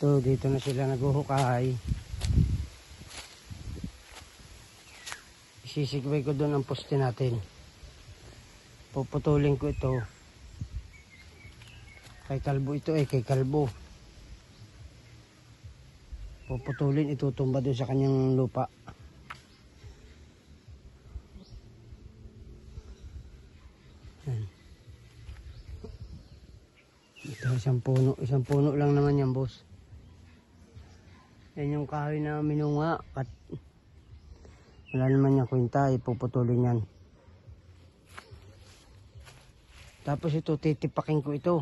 So dito na sila naghuhukay. Isisigway ko doon ang poste natin. Puputulin ko ito. Kay Kalbo ito kay Kalbo. Puputulin, itutumba doon sa kanyang lupa. Ito isang puno lang naman yan, boss. Yan yung kahoy na minunga at wala naman niya kwenta, ipuputulin yan. Tapos ito, titipakin ko ito.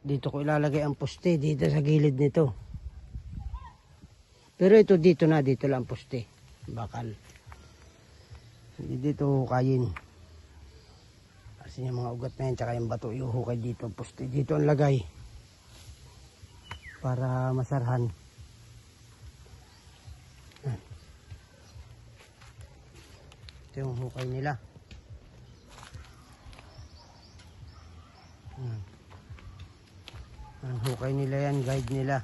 Dito ko ilalagay ang poste, dito sa gilid nito. Pero ito dito lang poste. Bakal. Hindi dito hukayin. Kasi yung mga ugat na yan, tsaka yung bato, iuhukay dito ang poste. Dito ang lagay. Para masarhan. Ito yung hukay nila. Ang hukay nila yan, guide nila.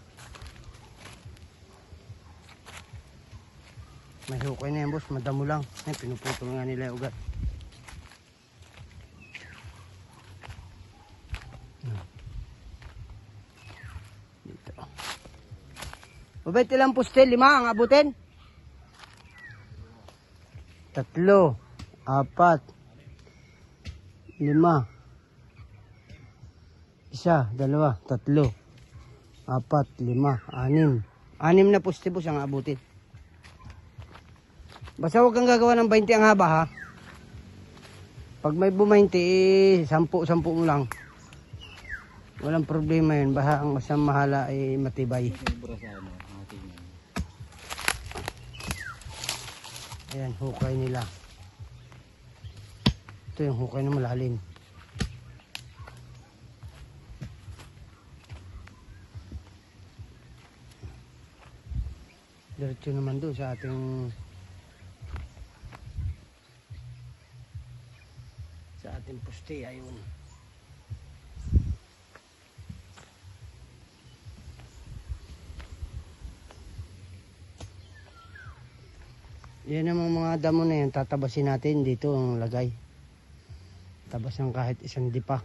May hukay na yan, boss, madamo lang. Ay, pinuputol nga nila yung ugat. Dito. Babait ilang poste, 5 ang abutin? 3, 4, 5. 1, 2, 3, 4, 5, 6. 6 na poste, boss, ang abutin. Basta huwag kang gagawa ng 20 ang haba, ha. Pag may bumainti, 10 mo lang. Walang problema yun. Basta ang mas mahala ay matibay. Ayan, hukay nila. Ito yung hukay na malalim. Diretso naman doon sa ating poste, ayun. Yan namang mga damo na yan, tatabasin natin dito ang lagay. Tabasan kahit isang dipa.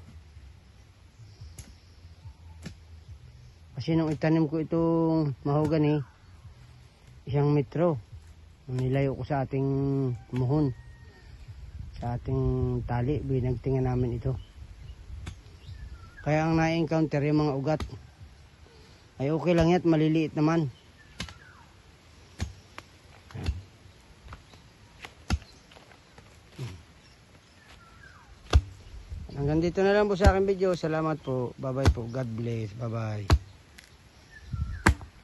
Kasi nung itanim ko itong mahogany, 1 metro. Nilayo ko sa ating muhon. Sa ating tali, binagtingan namin ito. Kaya ang na-encounter yung mga ugat ay okay lang yan, maliliit naman. Hanggang dito na lang po sa aking video. Salamat po. Bye bye po. God bless. Bye bye.